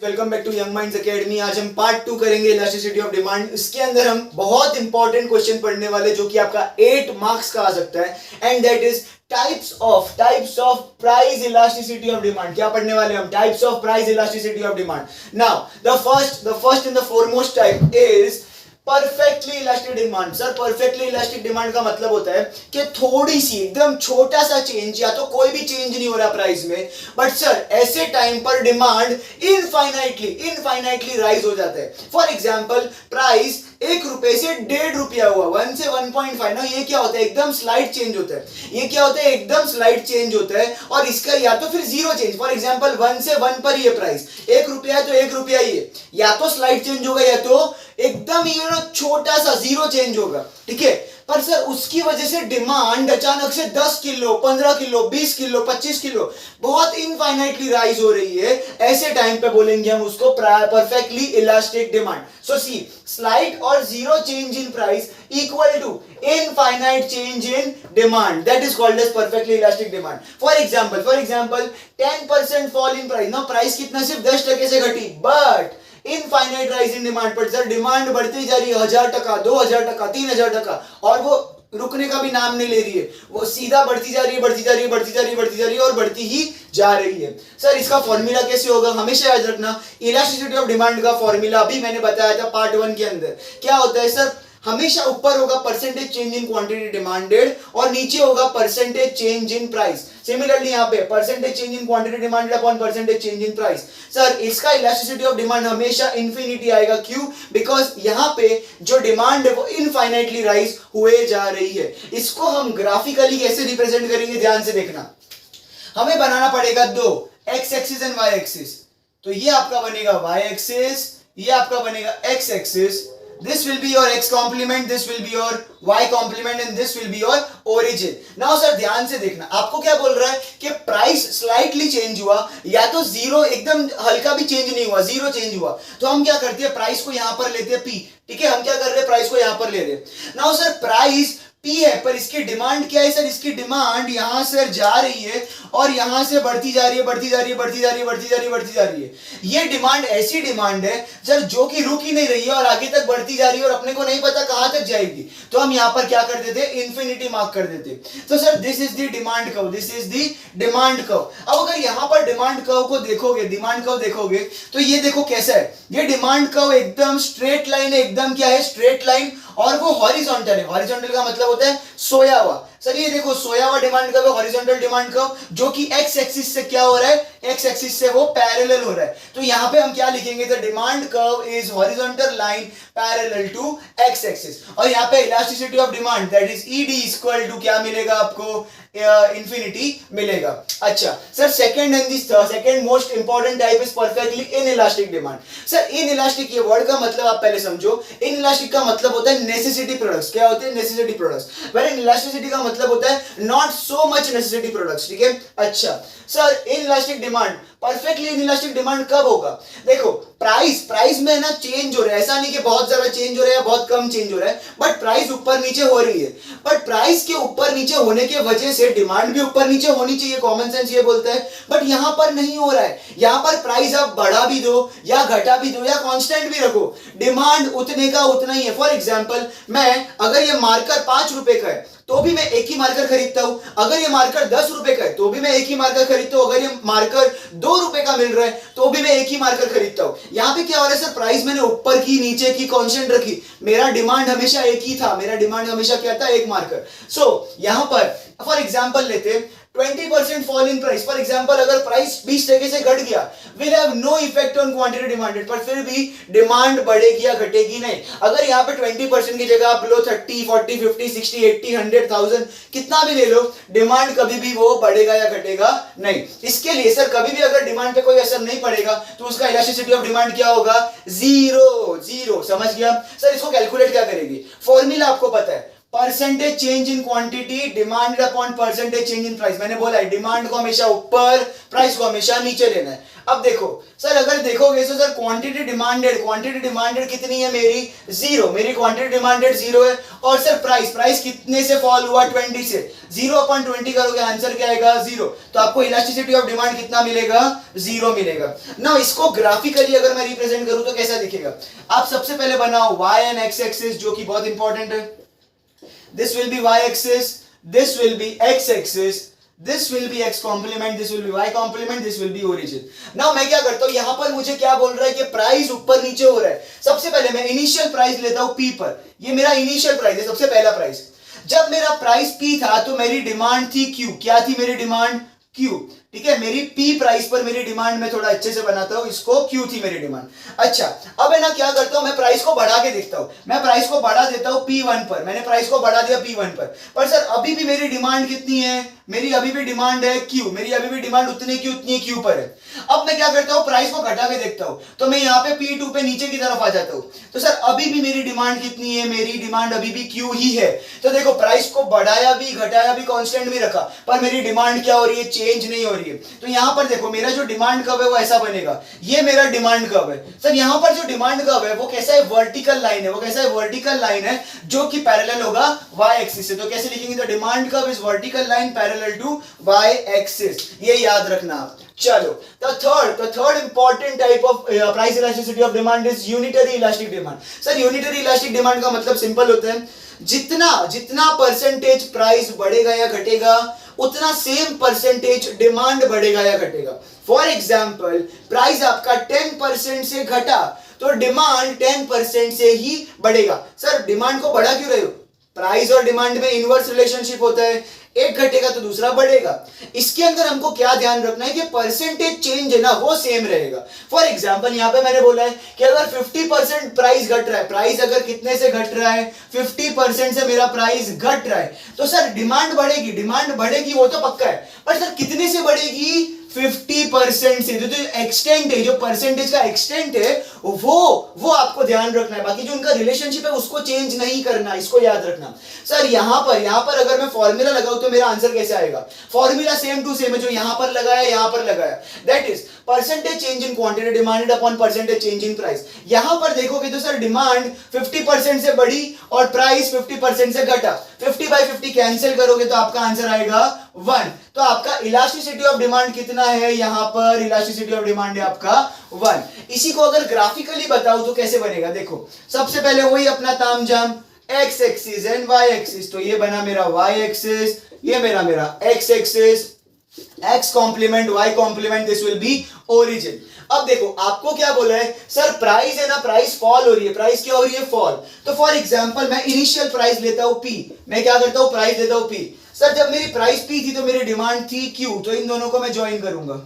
Welcome back to Young Minds Academy. आज हम part 2 करेंगे इलास्टिसिटी ऑफ डिमांड। इसके अंदर हम बहुत इंपॉर्टेंट क्वेश्चन पढ़ने वाले जो कि आपका 8 मार्क्स का आ सकता है, and that is types of price elasticity of demand. क्या पढ़ने वाले हम? Types of price elasticity of demand. Now the first and the foremost type is perfectly elastic demand. Sir perfectly elastic demand का मतलब होता है कि थोड़ी सी एकदम छोटा सा चेंज या तो कोई भी चेंज नहीं हो रहा प्राइस में, बट सर ऐसे टाइम पर डिमांड इनफाइनाइटली राइज हो जाता है। फॉर एग्जांपल प्राइस 1 रुपए से 1.5 रुपया हुआ, 1 से 1.5 ना, ये क्या होता है? एकदम स्लाइड चेंज होता है। ये क्या होता है? एकदम स्लाइड चेंज होता है, और इसका या तो फिर जीरो चेंज। फॉर एग्जांपल 1 से 1 पर ये प्राइस 1 रुपया है तो 1 रुपया ही है, या तो स्लाइड चेंज होगा या तो एकदम ये छोटा सा जीरो चेंज होगा, ठीक है। पर सर उसकी वजह से डिमांड अचानक से 10 किलो, 15 किलो, 20 किलो, 25 किलो बहुत इनफाइनाइटली राइज हो रही है। ऐसे टाइम पे बोलेंगे हम उसको perfectly elastic demand. So see, slide और zero change in price equal to infinite change in demand, that is called as perfectly elastic demand. For example 10% fall in price. ना प्राइस कितना? सिर्फ 10% से घटी, but infinite rise in demand. पर sir demand बढ़ती जा रही है 1000%, 2000%, 3000%, और वो रुकने का भी नाम नहीं ले रही है। वो सीधा बढ़ती जा रही है और बढ़ती ही जा रही है। सर इसका फॉर्मूला कैसे होगा? हमेशा याद रखना, इलास्टिसिटी ऑफ डिमांड का फॉर्मूला अभी मैंने बताया था पार्ट 1 के अंदर। क्या होता है सर? हमेशा ऊपर होगा percentage change in quantity demanded और नीचे होगा percentage change in price. Similarly यहाँ पे percentage change in quantity demanded upon percentage change in price. Sir इसका इलास्टिसिटी ऑफ डिमांड हमेशा इंफिनिटी आएगा। क्यों? बिकॉज यहाँ पे जो डिमांड है वो इनफाइनाइटली राइज हुए जा रही है। इसको हम ग्राफिकली कैसे रिप्रेजेंट करेंगे? ध्यान से देखना। हमें बनाना पड़ेगा दो, X axis and Y axis. तो ये आपका बनेगा वाई एक्सिस, ये आपका बनेगा X axis. This will be your x complement, this will be your y complement, and this will be your origin. Now sir ध्यान से देखना, आपको क्या बोल रहा है कि प्राइस स्लाइटली चेंज हुआ या तो जीरो, एकदम हल्का भी चेंज नहीं हुआ, जीरो चेंज हुआ। तो हम क्या करते हैं? प्राइस को यहां पर लेते हैं p, ठीक है। हम क्या कर रहे हैं? प्राइस को यहां पर ले रहे हैं। नाउ सर प्राइस P है, पर इसकी डिमांड क्या है? सर इसकी डिमांड यहां से जा रही है और यहां से बढ़ती जा रही है। ये डिमांड ऐसी डिमांड है सर जो कि रुक ही नहीं रही है और आगे तक बढ़ती जा रही है और अपने को नहीं पता कहां तक जाएगी। तो हम यहां पर क्या कर देते? इंफिनिटी मार्क कर देते। तो sir this is the demand curve, अब अगर यहां पर डिमांड कर्व को देखोगे, तो ये देखो कैसा है। ये डिमांड कर्व एकदम स्ट्रेट लाइन है, एकदम क्या है? स्ट्रेट लाइन, और वो हॉरिजॉन्टल है। हॉरिजॉन्टल का मतलब होता है सोया हुआ। सर ये देखो सोया हुआ डिमांड कर्व है, हॉरिजॉन्टल डिमांड कर्व, जो कि एक्स एक्सिस से क्या हो रहा है? एक्स एक्सिस से वो पैरेलल हो रहा है। तो यहां पे हम क्या लिखेंगे? The demand curve is horizontal line parallel to X axis. और यहां पे elasticity of demand that is ED equal to क्या मिलेगा आपको? इंफिनिटी मिलेगा। अच्छा sir second most important type is perfectly inelastic demand. Sir inelastic ये वर्ड का मतलब आप पहले समझो। इनइलास्टिक का मतलब होता है नेसेसिटी प्रोडक्ट्स। क्या होते हैं? Necessity products. वेयर इलास्टिसिटी का मतलब होता है not so much necessity products, ठीक है। अच्छा sir inelastic demand, perfectly inelastic demand कब होगा? देखो प्राइस में ना चेंज हो रहा है, ऐसा नहीं कि बहुत ज्यादा चेंज हो रहा है या बहुत कम चेंज हो रहा है, बट प्राइस ऊपर नीचे हो रही है। बट प्राइस के ऊपर नीचे होने के वजह से डिमांड भी ऊपर नीचे होनी चाहिए, कॉमन सेंस ये बोलता है। बट यहां पर नहीं हो रहा है। यहां पर प्राइस आप बढ़ा भी दो या घटा भी दो या कांस्टेंट भी रखो, डिमांड उतने का उतना ही है। फॉर एग्जांपल मैं अगर ये मार्कर 5 रुपए का है तो भी मैं एक ही मार्कर खरीदता हूं। अगर ये मार्कर 10 रुपए का है तो भी मैं एक ही मार्कर खरीदता हूं। अगर ये मार्कर 2 रुपए का मिल रहा है तो भी मैं एक ही मार्कर खरीदता हूं। यहां पे क्या हो रहा है सर? प्राइस मैंने ऊपर की नीचे की कांस्टेंट रखी, मेरा डिमांड हमेशा एक ही था। मेरा डिमांड हमेशा क्या था? एक मार्कर। सो यहां पर फॉर एग्जांपल लेते 20% fall in price. For example अगर प्राइस 20% से घट गया, will have no effect on quantity demanded, पर फिर भी डिमांड बढ़ेगी या घटेगी नहीं। अगर यहाँ पे 20% की जगह आप लो 30, 40, 50, 60, 80, 100, 1000 कितना भी ले लो, डिमांड कभी भी वो बढ़ेगा या घटेगा नहीं। इसके लिए सर कभी भी अगर डिमांड पे कोई असर नहीं पड़ेगा तो उसका इलास्टिसिटी ऑफ डिमांड क्या होगा? जीरो। समझ गया? सर इसको कैलकुलेट क्या करेगी? फॉर्मूला आपको पता है, percentage change in quantity demanded upon percentage change in price. मैंने बोला है डिमांड को हमेशा ऊपर, प्राइस को हमेशा नीचे लेना है। अब देखो सर, अगर देखोगे तो सर क्वांटिटी डिमांडेड कितनी है मेरी, 0, मेरी क्वांटिटी डिमांडेड 0 है। और सर प्राइस कितने से फॉल हुआ, 20 से। 0/20 करोगे आंसर क्या आएगा, 0। तो आपको इलास्टिसिटी ऑफ डिमांड कितना मिलेगा, 0 मिलेगा ना। इसको ग्राफिकली अगर मैं रिप्रेजेंट करूं तो कैसा दिखेगा, आप सबसे पहले बनाओ y एंड x एक्सिस, जो कि बहुत इंपॉर्टेंट है। This will be y-axis, this will be x-axis, this will be x complement, this will be y complement, this will be origin. Now मैं क्या करता हूँ, यहाँ पर मुझे क्या बोल रहा है कि प्राइस ऊपर नीचे हो रहा है। सबसे पहले मैं इनिशियल प्राइस लेता हूँ P पर, ये मेरा इनिशियल प्राइस है, सबसे पहला प्राइस। जब मेरा प्राइस P था तो मेरी डिमांड थी Q। क्या थी मेरी डिमांड, Q। ठीक है, मेरी P प्राइस पर मेरी डिमांड में थोड़ा अच्छे से बनाता हूं, इसको Q थी मेरी डिमांड। अच्छा, अब है ना क्या करता हूं, मैं प्राइस को बढ़ा के देखता हूं। मैं प्राइस को बढ़ा देता हूं P1 पर, मैंने प्राइस को बढ़ा दिया P1 पर सर अभी भी मेरी डिमांड कितनी है, मेरी अभी भी डिमांड है Q, मेरी अभी भी डिमांड उतनी की उतनी Q पर है। अब मैं क्या करता हूं, प्राइस को घटा के देखता हूं, तो मैं यहाँ पे P2 पे नीचे की तरफ आ जाता हूं। तो सर अभी भी मेरी डिमांड कितनी है, मेरी डिमांड अभी भी Q ही है। तो देखो प्राइस को बढ़ाया भी, घटाया भी, कांस्टेंट भी रखा, पर मेरी डिमांड क्या हो रही है, चेंज नहीं हो रही है। तो यहाँ पर देखो मेरा जो डिमांड कर्व है वो ऐसा बनेगा, ये मेरा डिमांड कर्व है। सर यहाँ पर जो डिमांड कर्व है वो कैसा है, वर्टिकल लाइन है। वो कैसा है, वर्टिकल लाइन है, जो कि पैरेलल होगा y एक्सिस से। तो कैसे लिखेंगे, तो demand curve is vertical line parallel to y axis, ये याद रखना आप। चलो, the third important type of price elasticity of demand is unitary elastic demand. Sir unitary elastic demand का मतलब सिंपल होता है, जितना परसेंटेज प्राइस बढ़ेगा या घटेगा उतना सेम परसेंटेज डिमांड बढ़ेगा या घटेगा। फॉर एग्जाम्पल, प्राइस आपका 10% से घटा तो डिमांड 10% से ही बढ़ेगा। सर डिमांड को बढ़ा क्यों रहे हो, प्राइस और डिमांड में इनवर्स रिलेशनशिप होता है, एक घटेगा तो दूसरा बढ़ेगा। इसके अंदर हमको क्या ध्यान रखना है कि परसेंटेज चेंज है ना वो सेम रहेगा। फॉर एग्जांपल यहाँ पे मैंने बोला है कि अगर 50% प्राइस घट रहा है, प्राइस अगर कितने से घट रहा है, 50% से मेरा प्राइस घट रहा है, तो सर डिमांड बढ़ेगी वो तो पक्का है, पर सर कितने से बढ़ेगी, 50% से। जो एक्सटेंट है, जो परसेंटेज का एक्सटेंट है वो आपको ध्यान रखना है, बाकी जो उनका रिलेशनशिप है उसको चेंज नहीं करना, इसको याद रखना। सर यहाँ पर अगर मैं फॉर्मूला लगाऊं तो मेरा आंसर कैसे आएगा, फॉर्मूला सेम टू सेम है, जो यहाँ पर लगाया, that is percentage change in quantity demanded upon percentage change in price. यहां पर देखोगे तो सर डिमांड 50% से बढ़ी और प्राइस 50% से घटा, 50/50 कैंसिल करोगे तो आपका आंसर आएगा 1। तो आपका इलास्टिसिटी ऑफ डिमांड कितना है, यहां पर इलास्टिसिटी ऑफ डिमांड है आपका 1। इसी को अगर ग्राफिकली बताऊं तो कैसे बनेगा, देखो सबसे पहले वही अपना तामझाम, x axis and y axis. तो ये बना मेरा y एक्सिस, ये मेरा x axis, x complement y complement, this will be origin. अब देखो आपको क्या बोला है, सर प्राइस है ना, प्राइस फॉल हो रही है, प्राइस क्या हो रही है, फॉल। तो फॉर एग्जांपल मैं इनिशियल प्राइस लेता हूं P, मैं क्या करता हूं, प्राइस लेता हूं P। सर जब मेरी प्राइस P थी तो मेरी डिमांड थी Q, तो इन दोनों को मैं ज्वाइन करूंगा।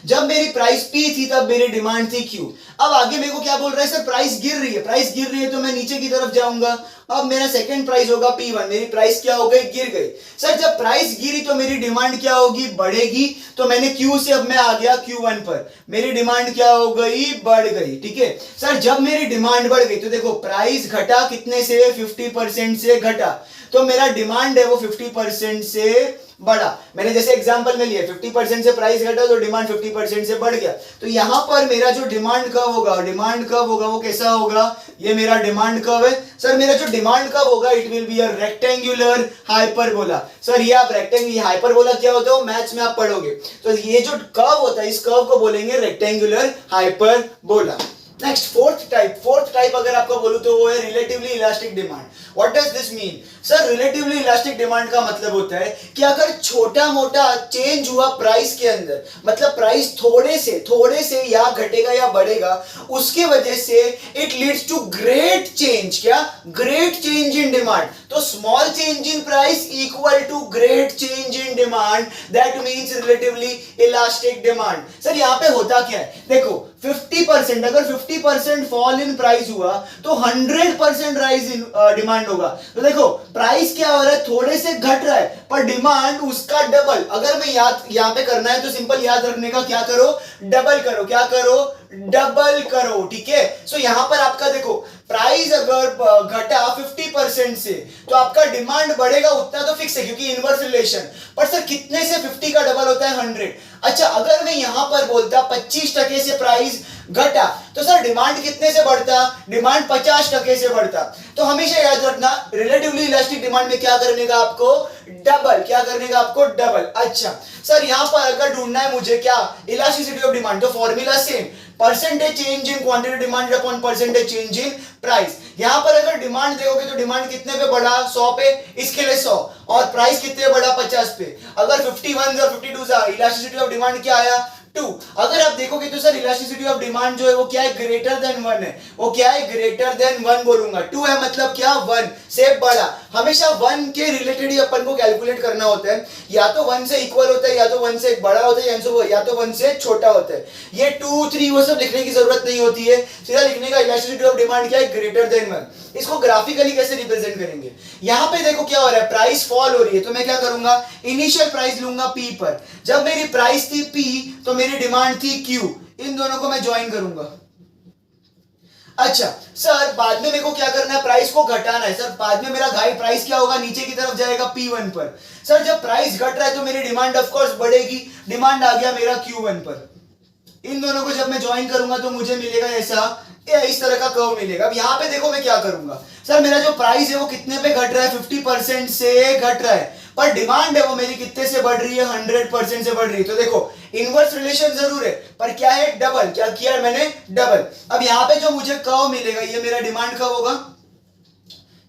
जब मेरी प्राइस P थी तब मेरी डिमांड थी Q। अब आगे मेरे को क्या बोल रहा है, सर प्राइस गिर रही है तो मैं नीचे की तरफ जाऊंगा। अब मेरा सेकंड प्राइस होगा P1, मेरी प्राइस क्या हो गई, गिर गई। सर जब प्राइस गिरी तो मेरी डिमांड क्या होगी, बढ़ेगी। तो मैंने Q से अब मैं आ गया Q1 पर, मेरी डिमांड क्या हो गई, बढ़ गई। ठीक है सर, जब मेरी डिमांड बढ़ गई तो देखो प्राइस घटा कितने से, 50% से घटा, तो मेरा डिमांड है वो 50% से बढ़ा। मैंने जैसे एग्जांपल में लिया 50% से प्राइस घटा तो डिमांड 50% से बढ़ गया। तो यहां पर मेरा जो डिमांड कर्व होगा वो कैसा होगा, ये मेरा डिमांड कर्व है। सर मेरा जो डिमांड कर्व होगा it will be a rectangular hyperbola. Sir ये आप रेक्टेंगुलर, हाइपरबोला क्या होता है मैथ्स में आप पढ़ोगे, तो ये जो कर्व होता है इस कर्व को बोलेंगे rectangular hyperbola. Next fourth type अगर आपको बोलूं तो वो है relatively elastic demand. What does this mean, sir relatively elastic demand का मतलब होता है कि अगर छोटा मोटा चेंज हुआ प्राइस के अंदर, मतलब प्राइस थोड़े से या घटेगा या बढ़ेगा, उसके वजह से it leads to great change, क्या, ग्रेट चेंज इन डिमांड। तो small change in price equal to great change in demand, that means relatively elastic demand. Sir यहाँ पे होता क्या है, देखो 50%, अगर 50% फॉल इन प्राइस हुआ तो 100% राइज इन डिमांड होगा। तो देखो प्राइस क्या हो रहा है, थोड़े से घट रहा है पर डिमांड उसका डबल। अगर मैं यहां पे करना है तो सिंपल याद रखने का, क्या करो, डबल करो, क्या करो, डबल करो। ठीक है, सो यहां पर आपका देखो प्राइस अगर घटा 50% से तो आपका डिमांड बढ़ेगा उतना तो फिक्स है क्योंकि इनवर्स रिलेशन। पर सर कितने से 50 का डबल होता है 100। अच्छा अगर मैं यहां पर बोलता 25% से प्राइस घटा तो सर डिमांड कितने से बढ़ता, डिमांड 50% से बढ़ता। तो हमेशा याद रखना रिलेटिवली इलास्टिक डिमांड में क्या करने का आपको, डबल, क्या करने का आपको, डबल। अच्छा सर यहां पर अगर ढूंढना है मुझे क्या, इलास्टिसिटी ऑफ डिमांड, तो formula same, percentage change in quantity demand upon percentage change in price. यहां पर अगर डिमांड देखोगे तो डिमांड कितने पे बढ़ा, 100 पे, इसके लिए 100, और प्राइस कितने बढ़ा, 50 पे। अगर 51 और 52 इलास्टिसिटी ऑफ डिमांड क्या आया, 2। अगर आप देखोगे तो सर इलास्टिसिटी ऑफ डिमांड जो है वो क्या है, ग्रेटर देन 1 है। वो क्या है, ग्रेटर देन 1 बोलूंगा। 2 है मतलब क्या, 1 से बड़ा। हमेशा 1 के रिलेटेड ही अपन को कैलकुलेट करना होता है, या तो 1 से इक्वल होता है, या तो 1 से बड़ा होता है, या तो 1 से छोटा होता है। ये 2, 3 वो सब लिखने की जरूरत नहीं होती है, सीधा लिखने का इलास्टिसिटी ऑफ डिमांड क्या है, ग्रेटर देन 1। इसको ग्राफिकली कैसे रिप्रेजेंट करेंगे, यहां पे देखो क्या हो रहा है, प्राइस फॉल हो रही है, तो मैं क्या करूंगा, इनिशियल प्राइस लूंगा P पर। जब मेरी प्राइस थी P तो मेरी डिमांड थी Q, इन दोनों को मैं ज्वाइन करूंगा। अच्छा सर बाद में मेरे को क्या करना है, प्राइस को घटाना है। सर बाद में मेरा प्राइस क्या होगा, नीचे की तरफ जाएगा P1 पर। सर जब प्राइस घट रहा है तो मेरी डिमांड ऑफ कोर्स बढ़ेगी, डिमांड आ गया मेरा Q1 पर। इन दोनों को जब मैं ज्वाइन करूंगा तो मुझे मिलेगा ऐसा, इस तरह का कर्व मिलेगा। अब यहाँ पे देखो मैं क्या करूंगा, सर मेरा जो प्राइस है वो कितने पे घट रहा है, 50% से घट रहा है, पर डिमांड है वो मेरी कितने से बढ़ रही है, 100% से बढ़ रही है। तो देखो इनवर्स रिलेशन जरूर है पर क्या है, डबल। क्या किया है मैंने, डबल। अब यहाँ पे जो मुझे कर्व मिलेगा ये मेरा डिमांड कर्व होगा,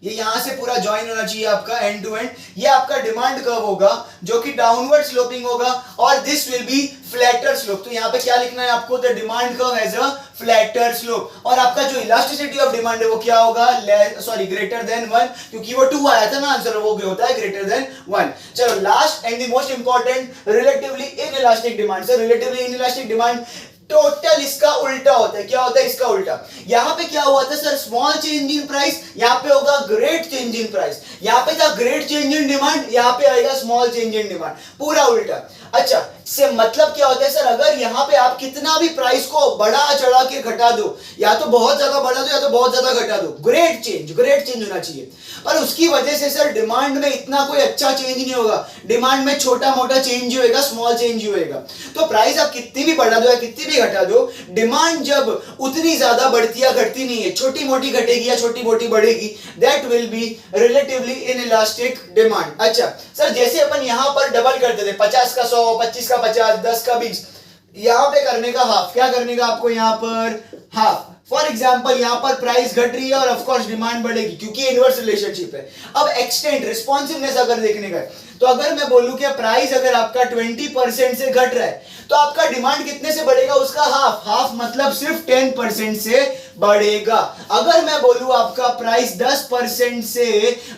ये यहां से पूरा ज्वाइन होना चाहिए आपका एंड टू एंड। ये आपका डिमांड कर्व होगा जो कि डाउनवर्ड स्लोपिंग होगा, और this will B flatter slope. तो यहाँ पे क्या लिखना है आपको, the demand curve has a flatter slope. और आपका जो इलास्टिसिटी ऑफ डिमांड है वो क्या होगा, ग्रेटर देन 1, क्योंकि वो 2 आया था ना आंसर, वो होता है ग्रेटर देन 1। चलो last and the most important, relatively inelastic demand. Sir relatively inelastic demand total इसका उल्टा होता है। क्या होता है इसका उल्टा, यहां पे क्या हुआ था sir, small change in price, यहां पे होगा ग्रेट चेंज इन प्राइस। यहां पे था ग्रेट चेंज इन डिमांड, यहां पे आएगा स्मॉल चेंज इन डिमांड, पूरा उल्टा। अच्छा से मतलब क्या होता है सर, अगर यहां पे आप कितना भी प्राइस को बढ़ा चढ़ा के घटा दो, या तो बहुत ज्यादा बढ़ा दो या तो बहुत ज्यादा घटा दो, ग्रेट चेंज होना चाहिए, पर उसकी वजह से सर डिमांड में इतना कोई अच्छा चेंज नहीं होगा। डिमांड में छोटा मोटा चेंज होएगा, स्मॉल चेंज होएगा। तो प्राइस आप कितनी भी बढ़ा दो या कितनी भी घटा दो, डिमांड जब उतनी ज्यादा बढ़ती या घटती नहीं है, छोटी मोटी घटेगी या छोटी मोटी बढ़ेगी, that will be relatively inelastic demand. अच्छा सर जैसे अपन यहां पर डबल करते थे, 50 का 100, 25 का 50, 10 का 20, यहां पे करने का हाफ। क्या करने का आपको यहां पर, हाफ। फॉर एग्जाम्पल यहां पर प्राइस घट रही है और ऑफ कोर्स डिमांड बढ़ेगी क्योंकि इनवर्स रिलेशनशिप है। अब एक्सटेंट रिस्पॉन्सिवनेस अगर देखने का है, तो अगर मैं बोलूं कि प्राइस अगर आपका 20% से घट रहा है तो आपका डिमांड कितने से बढ़ेगा, उसका हाफ। हाफ मतलब सिर्फ 10% से बढ़ेगा। अगर मैं बोलूं आपका प्राइस 10% से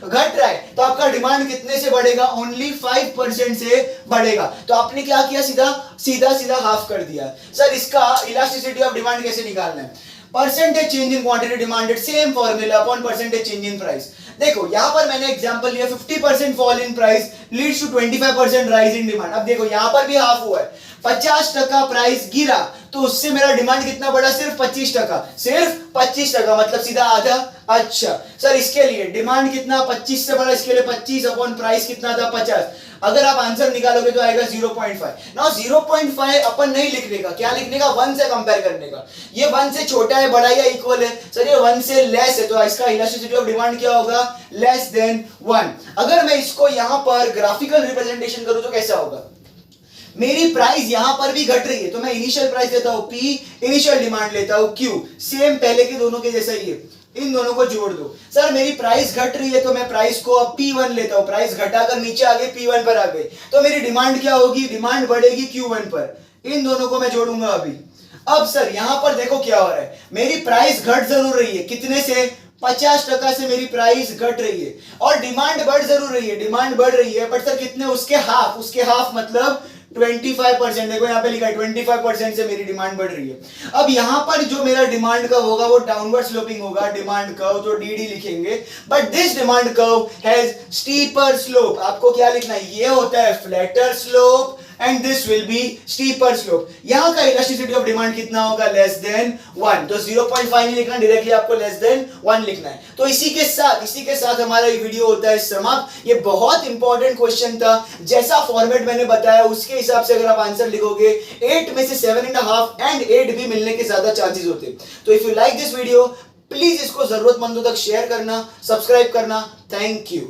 घट रहा है तो आपका डिमांड कितने से बढ़ेगा, ओनली 5% से बढ़ेगा। तो आपने क्या किया, सीधा हाफ कर दिया। सर इसका इलास्टिसिटी ऑफ डिमांड कैसे निकालना है, percentage change in quantity demanded, same formula upon percentage change in price. देखो यहां पर मैंने एग्जांपल लिया, 50% fall in price leads to 25% rise in demand. अब देखो यहां पर भी हाफ हुआ है, 50% प्राइस गिरा तो उससे मेरा डिमांड कितना बढ़ा, सिर्फ 25%, सिर्फ 25%, मतलब सीधा आधा। अच्छा सर इसके लिए डिमांड कितना, 25 से बढ़ा, इसके लिए 25 अपॉन प्राइस कितना था, 50। अगर आप आंसर निकालोगे तो आएगा 0.5। नाउ 0.5 अपन नहीं लिखने का, क्या लिखने का, 1 से कंपेयर करने का। ये 1 से छोटा है, बड़ा या इक्वल है, सर ये 1 से लेस है, तो इसका इलास्टिसिटी ऑफ डिमांड क्या होगा, लेस देन 1। अगर मैं इसको यहां पर ग्राफिकल रिप्रेजेंटेशन करूं तो कैसा होगा, मेरी प्राइस यहां पर भी घट रही है तो मैं इनिशियल प्राइस लेता हूं P, इनिशियल डिमांड लेता हूं Q, सेम पहले के दोनों के जैसा ही है, इन दोनों को जोड़ दो। सर मेरी प्राइस घट रही है तो मैं प्राइस को अब P1 लेता हूं, प्राइस घटाकर नीचे आ गए, P1 पर आ गए, तो मेरी डिमांड क्या होगी, डिमांड बढ़ेगी Q1 पर। इन दोनों को मैं जोड़ूंगा अभी। अब सर यहां पर देखो क्या हो रहा है, मेरी प्राइस घट जरूर रही है, कितने से, 50% से मेरी प्राइस घट रही है, और डिमांड बढ़ जरूर रही है, डिमांड बढ़ रही है, बट सर कितने, उसके हाफ मतलब 25%। देखो यहाँ पे लिखा है 25% से मेरी डिमांड बढ़ रही है। अब यहां पर जो मेरा डिमांड कर्व होगा वो डाउनवर्ड स्लोपिंग होगा, डिमांड कर्व, तो DD लिखेंगे, but this demand curve has steeper slope. आपको क्या लिखना है, ये होता है flatter slope and this will be steeper slope. यहां का इलास्टिसिटी ऑफ डिमांड कितना होगा? Less than 1। तो 0.5 नहीं लिखना, डायरेक्टली आपको लेस देन 1 लिखना है। तो इसी के साथ हमारा ये वीडियो होता है समाप्त। ये बहुत इंपॉर्टेंट क्वेश्चन था, जैसा फॉर्मेट मैंने बताया उसके हिसाब से अगर आप आंसर लिखोगे 8 में से 7.5 एंड 8 भी मिलने के ज्यादा चांसेस होते हैं। तो if you like this video, please इसको जरूरतमंदों तक शेयर करना, सब्सक्राइब करना। Thank you.